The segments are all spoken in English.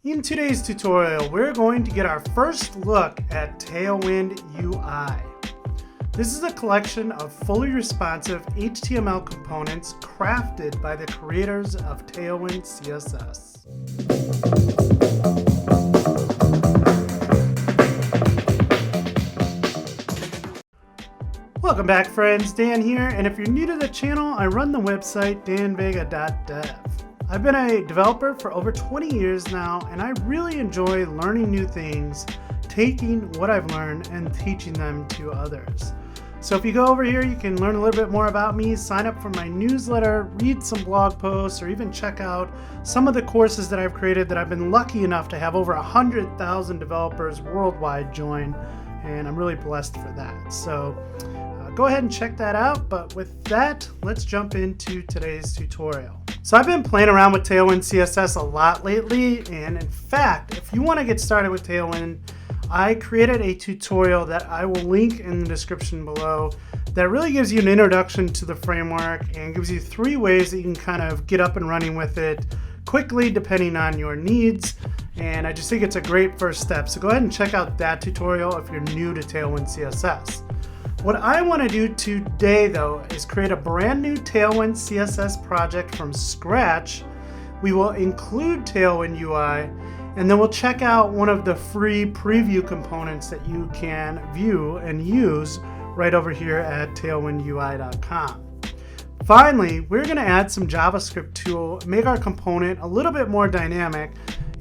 In today's tutorial, we're going to get our first look at Tailwind UI. This is a collection of fully responsive HTML components crafted by the creators of Tailwind CSS. Welcome back, friends. Dan here, and if you're new to the channel, I run the website danvega.dev. I've been a developer for over 20 years now, and I really enjoy learning new things, taking what I've learned and teaching them to others. So if you go over here, you can learn a little bit more about me, sign up for my newsletter, read some blog posts, or even check out some of the courses that I've created that I've been lucky enough to have over 100,000 developers worldwide join, and I'm really blessed for that. So go ahead and check that out, but with that, let's jump into today's tutorial. So I've been playing around with Tailwind CSS a lot lately, and in fact, if you want to get started with Tailwind, I created a tutorial that I will link in the description below that really gives you an introduction to the framework and gives you 3 ways that you can kind of get up and running with it quickly depending on your needs. And I just think it's a great first step. So go ahead and check out that tutorial if you're new to Tailwind CSS. What I want to do today, though, is create a brand new Tailwind CSS project from scratch. We will include Tailwind UI, and then we'll check out one of the free preview components that you can view and use right over here at tailwindui.com. Finally, we're going to add some JavaScript to make our component a little bit more dynamic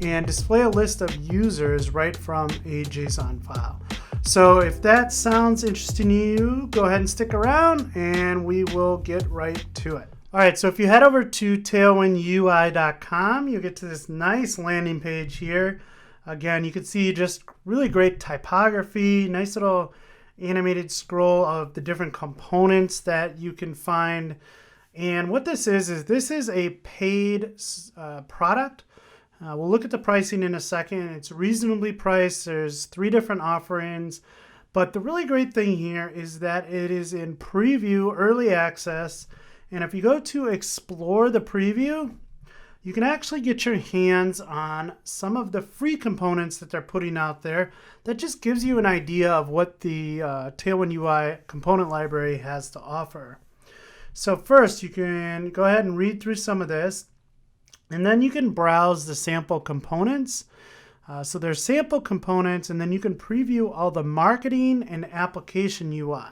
and display a list of users right from a JSON file. So if that sounds interesting to you, go ahead and stick around and we will get right to it. All right, so if you head over to tailwindui.com, you'll get to this nice landing page here. Again, you can see just really great typography, nice little animated scroll of the different components that you can find. And what this is this is a paid product. We'll look at the pricing in a second. It's reasonably priced. There's 3 different offerings. But the really great thing here is that it is in preview, early access. And if you go to explore the preview, you can actually get your hands on some of the free components that they're putting out there. That just gives you an idea of what the Tailwind UI component library has to offer. So first, you can go ahead and read through some of this. And then you can browse the sample components. So there's sample components, and then you can preview all the marketing and application UI.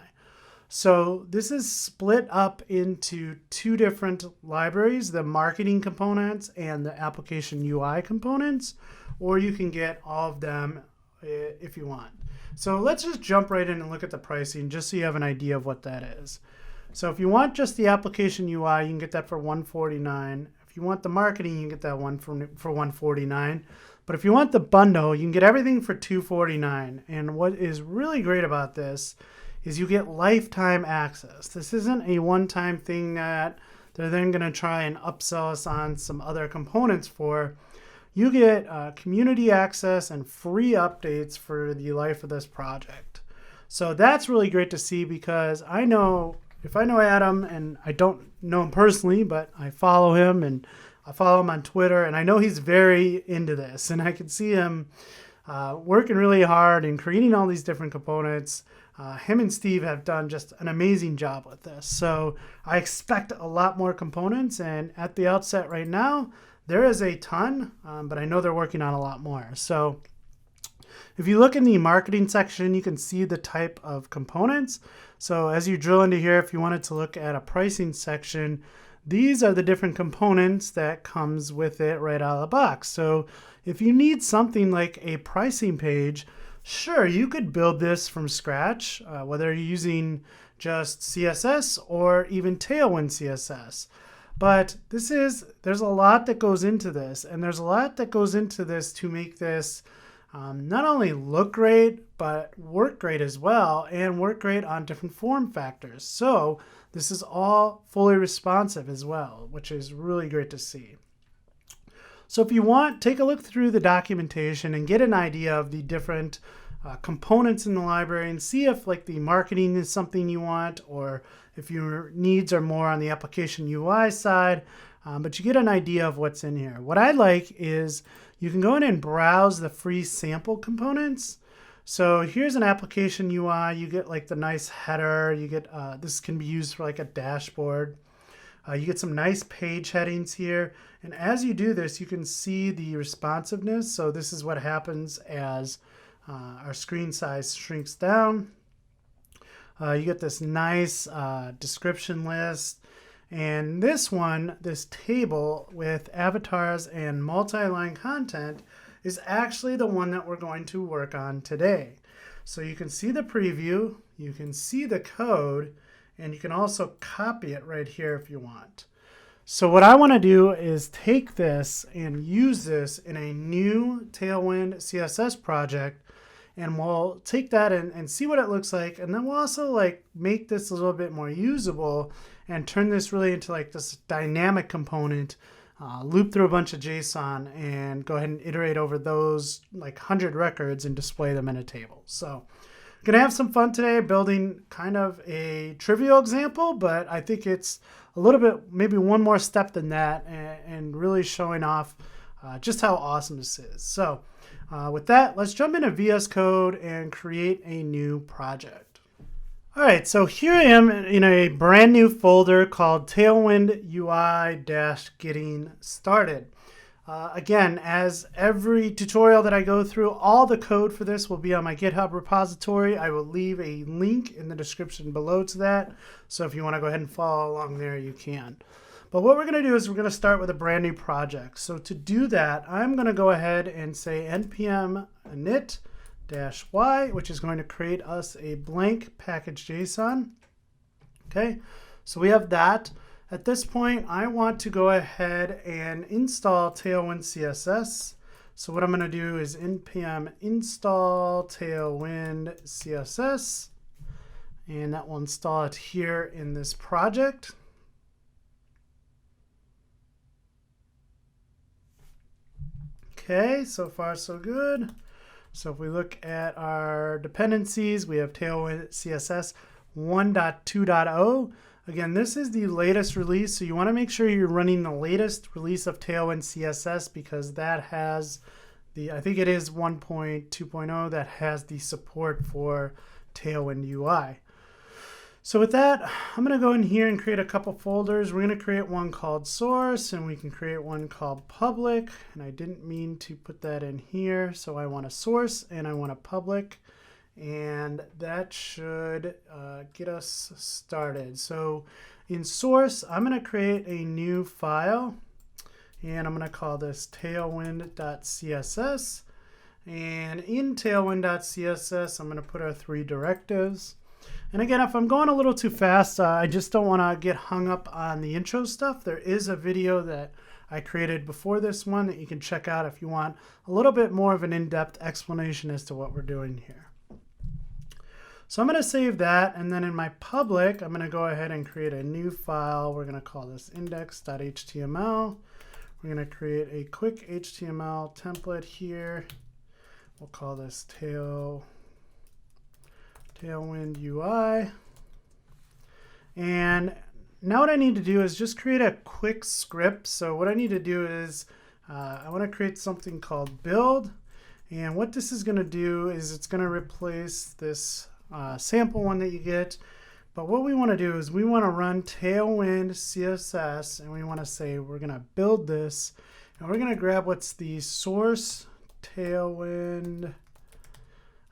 So this is split up into 2 different libraries, the marketing components and the application UI components, or you can get all of them if you want. So let's just jump right in and look at the pricing just so you have an idea of what that is. So if you want just the application UI, you can get that for $149. If you want the marketing, you can get that one for $149. But if you want the bundle, you can get everything for $249. And what is really great about this is you get lifetime access. This isn't a one-time thing that they're then going to try and upsell us on some other components for. You get community access and free updates for the life of this project. So that's really great to see, because I know if I know Adam, and I don't know him personally, but I follow him and I follow him on Twitter, and I know he's very into this, and I can see him working really hard and creating all these different components. Him and Steve have done just an amazing job with this. So I expect a lot more components, and at the outset right now, there is a ton, but I know they're working on a lot more. So if you look in the marketing section, you can see the type of components. So as you drill into here, if you wanted to look at a pricing section, these are the different components that comes with it right out of the box. So if you need something like a pricing page, sure, you could build this from scratch, whether you're using just CSS or even Tailwind CSS. But there's a lot that goes into this, and there's a lot that goes into this to make this not only look great, but work great as well, and work great on different form factors. So this is all fully responsive as well, which is really great to see. So if you want, take a look through the documentation and get an idea of the different components in the library, and see if like the marketing is something you want, or if your needs are more on the application UI side, but you get an idea of what's in here. What I like is you can go in and browse the free sample components. So here's an application UI. You get like the nice header. You get this can be used for like a dashboard. You get some nice page headings here. And as you do this, you can see the responsiveness. So this is what happens as our screen size shrinks down. You get this nice description list. And this one, this table with avatars and multi-line content is actually the one that we're going to work on today. So you can see the preview, you can see the code, and you can also copy it right here if you want. So what I want to do is take this and use this in a new Tailwind CSS project, and we'll take that and see what it looks like, and then we'll also like make this a little bit more usable and turn this really into like this dynamic component, loop through a bunch of JSON and go ahead and iterate over those like 100 records and display them in a table. So I'm gonna have some fun today building kind of a trivial example, but I think it's a little bit, maybe one more step than that, and really showing off just how awesome this is. So with that, let's jump into VS Code and create a new project. All right, so here I am in a brand new folder called Tailwind UI-Getting Started. Again, as every tutorial that I go through, all the code for this will be on my GitHub repository. I will leave a link in the description below to that. So if you want to go ahead and follow along there, you can. But what we're going to do is we're going to start with a brand new project. So to do that, I'm going to go ahead and say npm init-y, which is going to create us a blank package JSON. Okay, so we have that. At this point, I want to go ahead and install Tailwind CSS. So what I'm going to do is npm install Tailwind CSS, and that will install it here in this project. Okay, so far so good. So if we look at our dependencies, we have Tailwind CSS 1.2.0. Again, this is the latest release, so you want to make sure you're running the latest release of Tailwind CSS because that has the, I think it is 1.2.0 that has the support for Tailwind UI. So with that, I'm going to go in here and create a couple folders. We're going to create one called source, and we can create one called public. And I didn't mean to put that in here. So I want a source and I want a public. And that should get us started. So in source, I'm going to create a new file. And I'm going to call this tailwind.css. And in tailwind.css, I'm going to put our 3 directives. And again, if I'm going a little too fast, I just don't want to get hung up on the intro stuff. There is a video that I created before this one that you can check out if you want a little bit more of an in-depth explanation as to what we're doing here. So I'm going to save that, and then in my public, I'm going to go ahead and create a new file. We're going to call this index.html. We're going to create a quick HTML template here. We'll call this Tailwind UI. And now what I need to do is just create a quick script. So what I need to do is I want to create something called build. And what this is going to do is it's going to replace this sample one that you get. But what we want to do is we want to run Tailwind CSS, and we want to say we're going to build this. And we're going to grab what's the source Tailwind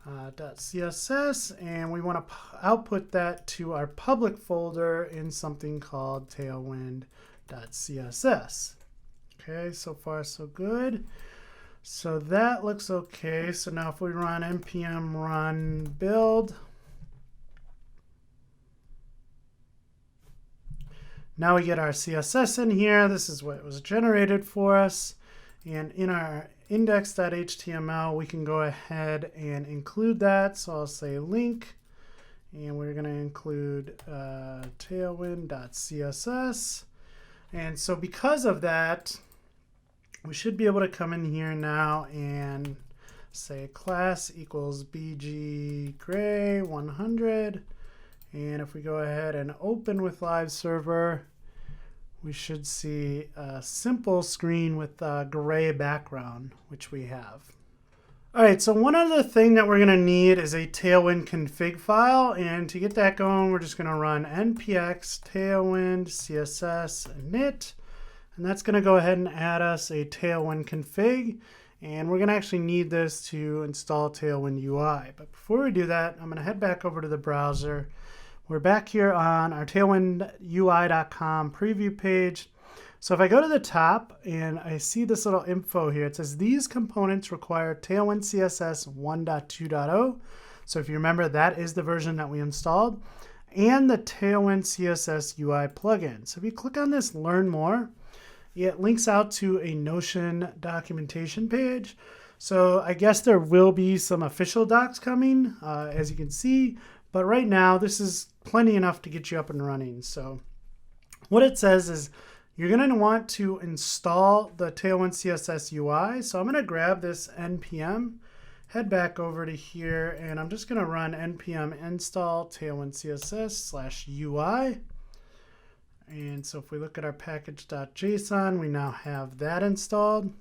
.css, and we want to output that to our public folder in something called tailwind.css. Okay, so far so good. So that looks okay. So now if we run npm run build, now we get our CSS in here. This is what was generated for us. And in our index.html, we can go ahead and include that. So I'll say link, and we're going to include tailwind.css. And so because of that, we should be able to come in here now and say class equals bg gray 100. And if we go ahead and open with live server, we should see a simple screen with a gray background, which we have. All right, so one other thing that we're gonna need is a Tailwind config file, and to get that going, we're just gonna run npx tailwind css init, and that's gonna go ahead and add us a Tailwind config, and we're gonna actually need this to install Tailwind UI. But before we do that, I'm gonna head back over to the browser. We're back here on our tailwindui.com preview page. So if I go to the top and I see this little info here, it says these components require Tailwind CSS 1.2.0. So if you remember, that is the version that we installed, and the Tailwind CSS UI plugin. So if you click on this Learn More, it links out to a Notion documentation page. So I guess there will be some official docs coming, as you can see, but right now this is plenty enough to get you up and running. So what it says is, you're going to want to install the Tailwind CSS UI. So I'm going to grab this npm, head back over to here, and I'm just going to run npm install Tailwind CSS /UI. And so if we look at our package.json, we now have that installed.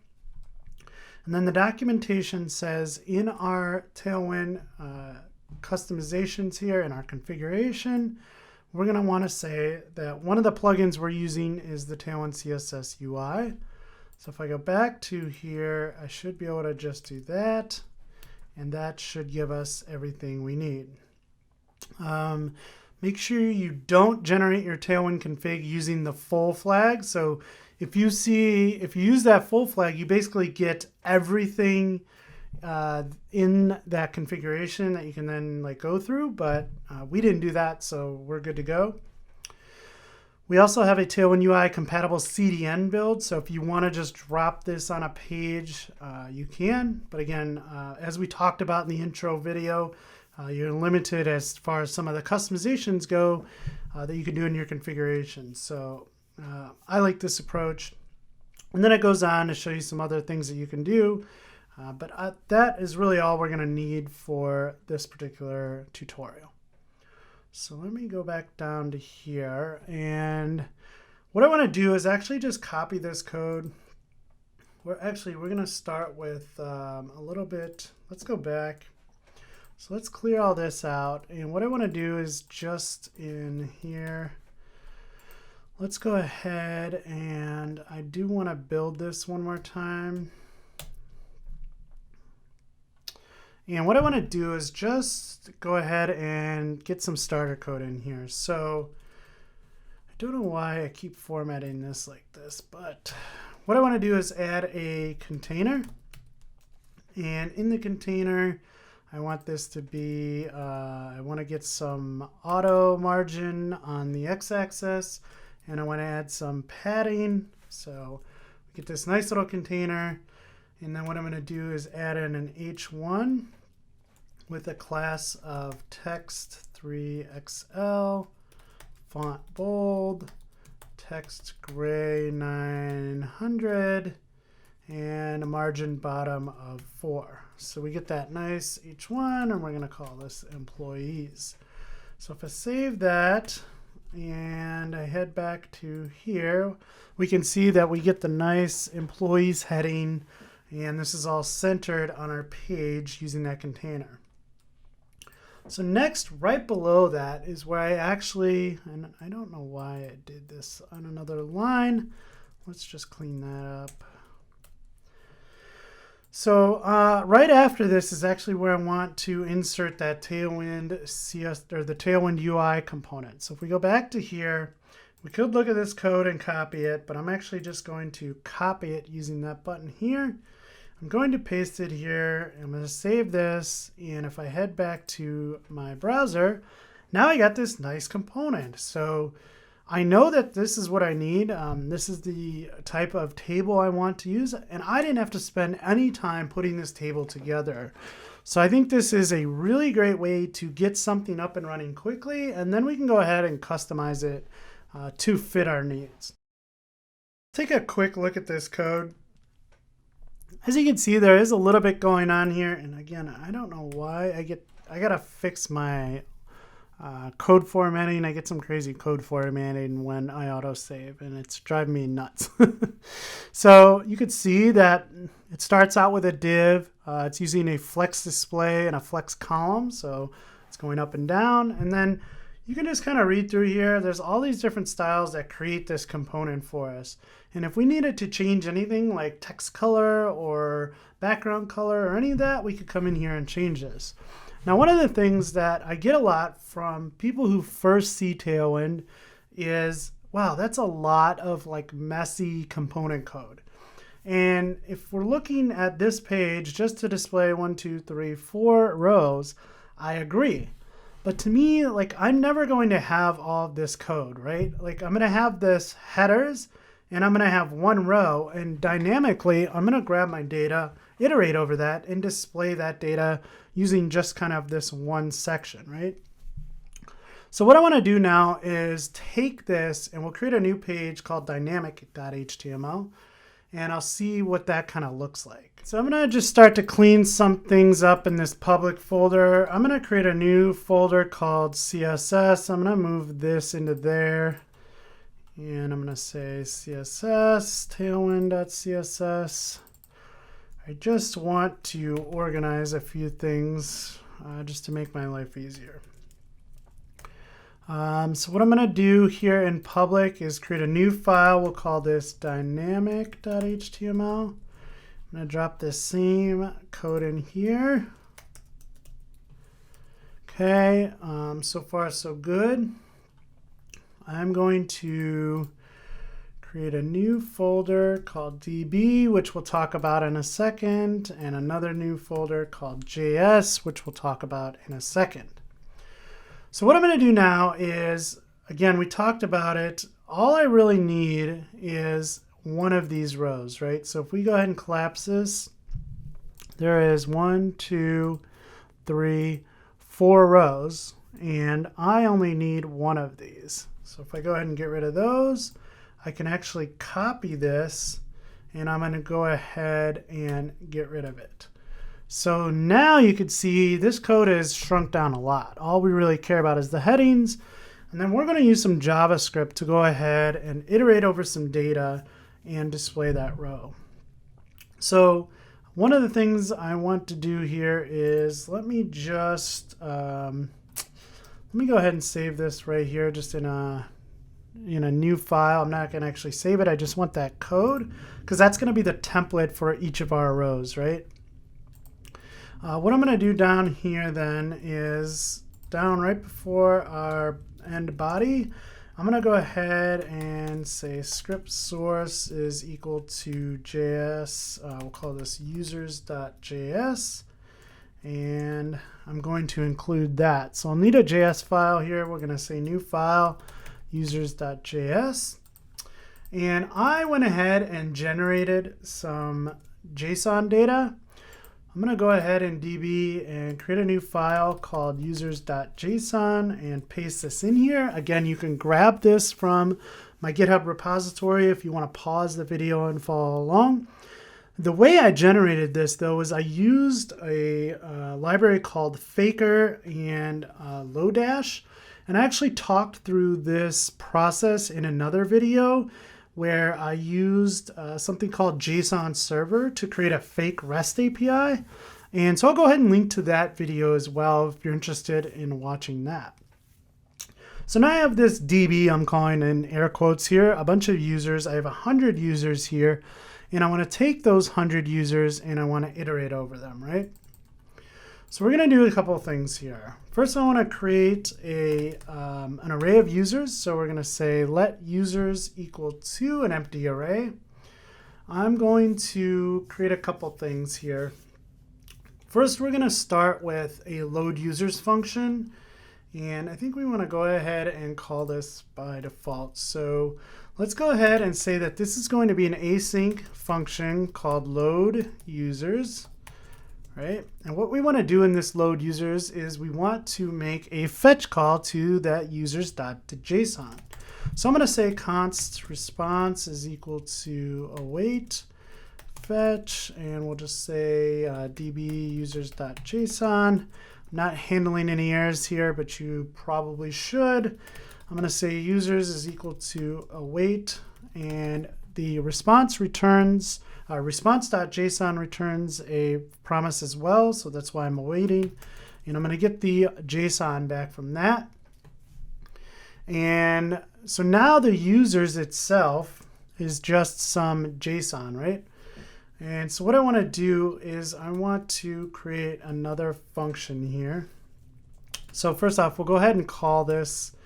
And then the documentation says in our Tailwind customizations here in our configuration, we're going to want to say that one of the plugins we're using is the Tailwind CSS UI. So if I go back to here, I should be able to just do that, and that should give us everything we need. Make sure you don't generate your Tailwind config using the full flag. So if you use that full flag, you basically get everything in that configuration that you can then go through, but we didn't do that, so we're good to go. We also have a Tailwind UI compatible CDN build, so if you want to just drop this on a page, you can. But again, as we talked about in the intro video, you're limited as far as some of the customizations go that you can do in your configuration. So I like this approach. And then it goes on to show you some other things that you can do. But that is really all we're going to need for this particular tutorial. So let me go back down to here. And what I want to do is actually just copy this code. We're going to start with a little bit. Let's go back. So let's clear all this out. And what I want to do is just in here, let's go ahead, and I do want to build this one more time. And what I want to do is just go ahead and get some starter code in here. So I don't know why I keep formatting this like this, but what I want to do is add a container. And in the container, I want this to be, I want to get some auto margin on the x-axis, and I want to add some padding. So we get this nice little container. And then what I'm going to do is add in an h1 with a class of text 3XL, font bold, text gray 900, and a margin bottom of 4. So we get that nice h1, and we're going to call this employees. So if I save that and I head back to here, we can see that we get the nice employees heading, and this is all centered on our page using that container. So next, right below that is where I actually, and I don't know why I did this on another line. Let's just clean that up. So right after this is actually where I want to insert that Tailwind CSS or the Tailwind UI component. So if we go back to here, we could look at this code and copy it, but I'm actually just going to copy it using that button here. I'm going to paste it here. I'm going to save this, and if I head back to my browser, now I got this nice component. So I know that this is what I need. This is the type of table I want to use, and I didn't have to spend any time putting this table together. So I think this is a really great way to get something up and running quickly, and then we can go ahead and customize it to fit our needs. Take a quick look at this code. As you can see, there is a little bit going on here, and again, I don't know why I gotta fix my code formatting. I get some crazy code formatting when I autosave, and it's driving me nuts. So you could see that it starts out with a div. It's using a flex display and a flex column, so it's going up and down. And then you can just kind of read through here. There's all these different styles that create this component for us. And if we needed to change anything like text color or background color or any of that, we could come in here and change this. Now, one of the things that I get a lot from people who first see Tailwind is, wow, that's a lot of like messy component code. And if we're looking at this page just to display 1, 2, 3, 4 rows, I agree. But to me, like, I'm never going to have all of this code, right? Like, I'm going to have this headers and I'm going to have one row, and dynamically, I'm going to grab my data, iterate over that, and display that data using just kind of this one section, right? So what I want to do now is take this and we'll create a new page called dynamic.html, and I'll see what that kind of looks like. So I'm going to just start to clean some things up in this public folder. I'm going to create a new folder called CSS. I'm going to move this into there. And I'm going to say CSS, tailwind.css. I just want to organize a few things just to make my life easier. So what I'm going to do here in public is create a new file. We'll call this dynamic.html. I'm going to drop this same code in here. Okay, so far so good. I'm going to create a new folder called DB, which we'll talk about in a second, and another new folder called JS, which we'll talk about in a second. So what I'm going to do now is, again, we talked about it. All I really need is one of these rows, right? So if we go ahead and collapse this, there is 1, 2, 3, 4 rows, and I only need one of these. So if I go ahead and get rid of those, I can actually copy this, and I'm going to go ahead and get rid of it. So now you can see this code is shrunk down a lot. All we really care about is the headings, and then we're going to use some JavaScript to go ahead and iterate over some data and display that row. So one of the things I want to do here is let me go ahead and save this right here just in a new file. I'm not going to actually save it. I just want that code because that's going to be the template for each of our rows, right? What I'm going to do down here then is down right before our end body, I'm going to go ahead and say script source is equal to JS. We'll call this users.js. And I'm going to include that. So I'll need a JS file here. We're going to say new file, users.js. And I went ahead and generated some JSON data. I'm going to go ahead in DB and create a new file called users.json and paste this in here. Again, you can grab this from my GitHub repository if you want to pause the video and follow along. The way I generated this, though, is I used a library called Faker and Lodash, and I actually talked through this process in another video where I used something called JSON Server to create a fake REST API. And so I'll go ahead and link to that video as well if you're interested in watching that. So now I have this DB, I'm calling in air quotes here, a bunch of users. I have 100 users here. And I want to take those 100 users and I want to iterate over them, right? So we're going to do a couple of things here. First, I want to create an array of users. So we're going to say let users equal to an empty array. I'm going to create a couple things here. First, we're going to start with a load users function. And I think we want to go ahead and call this by default. So let's go ahead and say that this is going to be an async function called load users, right? And what we want to do in this load users is we want to make a fetch call to that users.json. So I'm going to say const response is equal to await fetch, and we'll just say db users.json. I'm not handling any errors here, but you probably should. I'm going to say users is equal to await, and the response returns, response.json returns a promise as well, so that's why I'm awaiting. And I'm going to get the JSON back from that. And so now the users itself is just some JSON, right? And so what I want to do is I want to create another function here. So first off, we'll go ahead and call this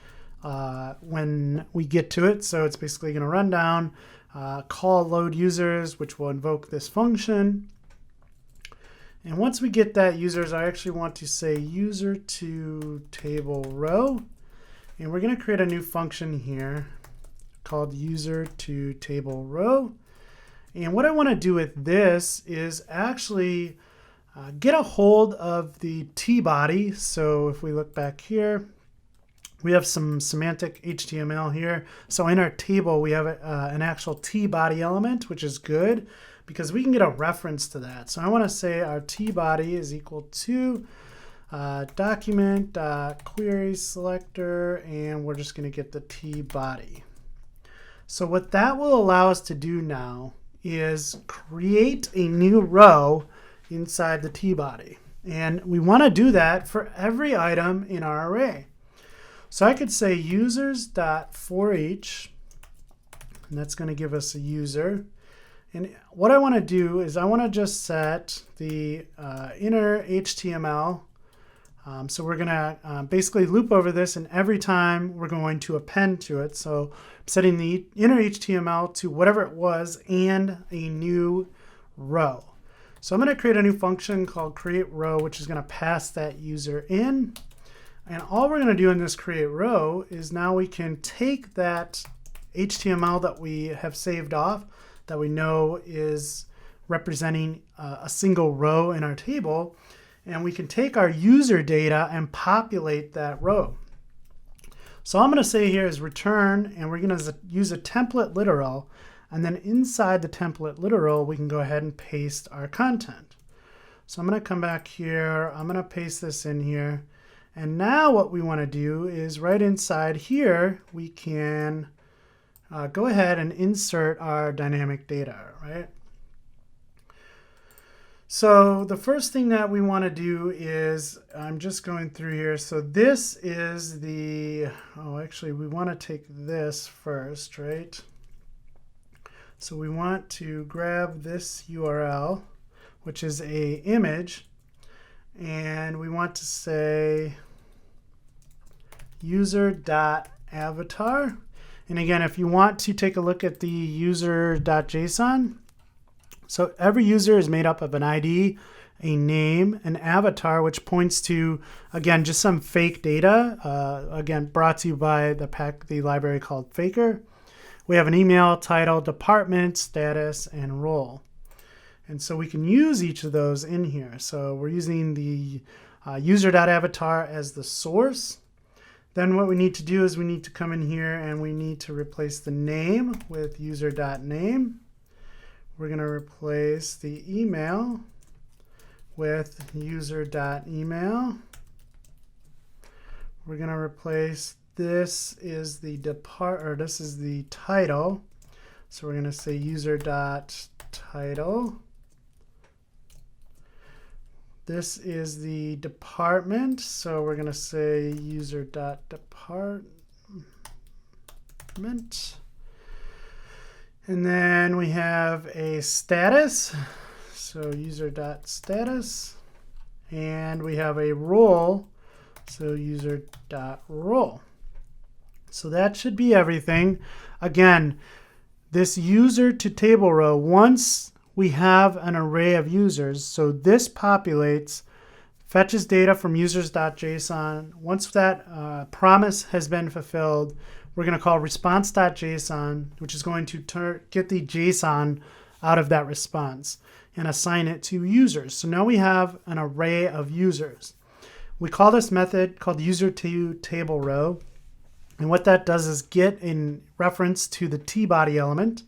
when we get to it. So it's basically going to run down, call load users, which will invoke this function. And once we get that users, I actually want to say user to table row. And we're going to create a new function here called user to table row. And what I want to do with this is actually get a hold of the T body. So if we look back here, we have some semantic HTML here. So in our table, we have an actual T body element, which is good because we can get a reference to that. So I want to say our T body is equal to document query selector, and we're just going to get the T body. So what that will allow us to do now is create a new row inside the T body. And we want to do that for every item in our array. So I could say users.forEach, and that's going to give us a user. And what I want to do is I want to just set the inner HTML. So we're going to basically loop over this, and every time we're going to append to it. So I'm setting the inner HTML to whatever it was and a new row. So I'm going to create a new function called createRow, which is going to pass that user in. And all we're going to do in this createRow is now we can take that HTML that we have saved off, that we know is representing a single row in our table, and we can take our user data and populate that row. So all I'm going to say here is return, and we're going to use a template literal, and then inside the template literal, we can go ahead and paste our content. So I'm going to come back here, I'm going to paste this in here, and now what we want to do is right inside here, we can go ahead and insert our dynamic data, right? So the first thing that we want to do is, I'm just going through here. So this is the, actually we want to take this first, right? So we want to grab this URL, which is a image, and we want to say user.avatar. And again, if you want to take a look at the user.json, so every user is made up of an ID, a name, an avatar, which points to, again, just some fake data, again, brought to you by the library called Faker. We have an email, title, department, status, and role. And so we can use each of those in here. So we're using the user.avatar as the source. Then what we need to do is we need to come in here and we need to replace the name with user.name. We're going to replace the email with user.email. We're going to replace this is the this is the title. So we're going to say user.title. This is the department, so we're going to say user.department. And then we have a status, so user.status. And we have a role, so user.role. So that should be everything. Again, this user to table row, once we have an array of users, so this populates, fetches data from users.json. Once that promise has been fulfilled, we're going to call response.json, which is going to get the JSON out of that response and assign it to users. So now we have an array of users. We call this method called user to table row. And what that does is get in reference to the T body element.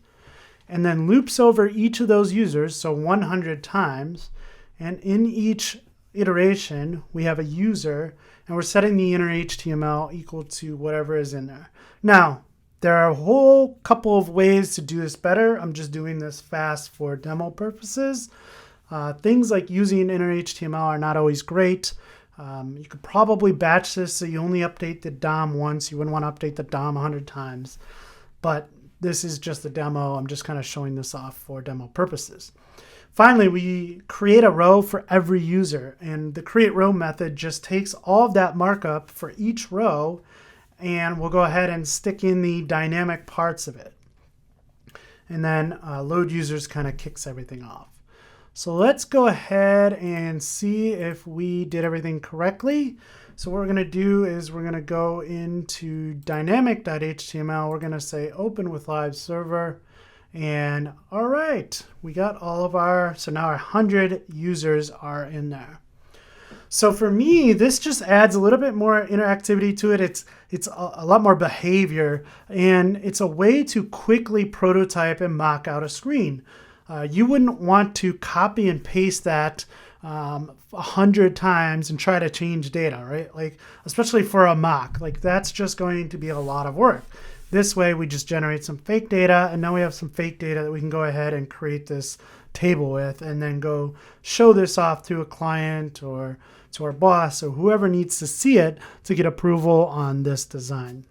and then loops over each of those users, so 100 times. And in each iteration, we have a user, and we're setting the inner HTML equal to whatever is in there. Now, there are a whole couple of ways to do this better. I'm just doing this fast for demo purposes. Things like using inner HTML are not always great. You could probably batch this so you only update the DOM once. You wouldn't want to update the DOM 100 times. But this is just a demo. I'm just kind of showing this off for demo purposes. Finally, we create a row for every user. And the create row method just takes all of that markup for each row, and we'll go ahead and stick in the dynamic parts of it. And then load users kind of kicks everything off. So let's go ahead and see if we did everything correctly. So what we're going to do is we're going to go into dynamic.html. We're going to say open with live server. And all right, we got all of so now our 100 users are in there. So for me, this just adds a little bit more interactivity to it. It's a lot more behavior, and it's a way to quickly prototype and mock out a screen. You wouldn't want to copy and paste that 100 times and try to change data, right? Like, especially for a mock, like that's just going to be a lot of work. This way, we just generate some fake data, and now we have some fake data that we can go ahead and create this table with, and then go show this off to a client or to our boss or whoever needs to see it to get approval on this design.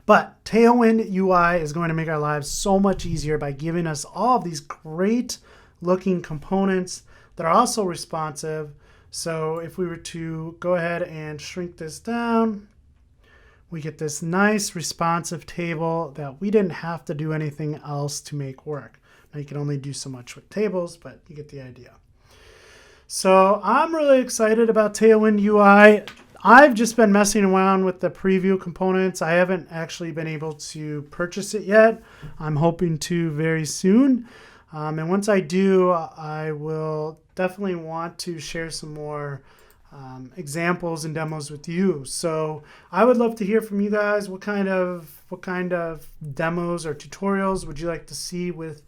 But Tailwind UI is going to make our lives so much easier by giving us all of these great looking components that are also responsive. So if we were to go ahead and shrink this down, we get this nice responsive table that we didn't have to do anything else to make work. Now you can only do so much with tables, but you get the idea. So I'm really excited about Tailwind UI. I've just been messing around with the preview components. I haven't actually been able to purchase it yet. I'm hoping to very soon. And once I do, I will definitely want to share some more examples and demos with you. So I would love to hear from you guys. What kind of demos or tutorials would you like to see with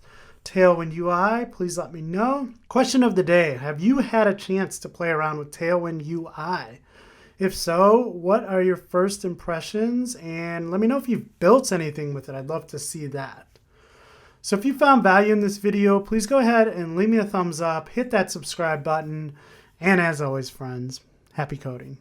Tailwind UI? Please let me know. Question of the day: have you had a chance to play around with Tailwind UI? If so, what are your first impressions? And let me know if you've built anything with it. I'd love to see that. So if you found value in this video, please go ahead and leave me a thumbs up, hit that subscribe button, and as always, friends, happy coding.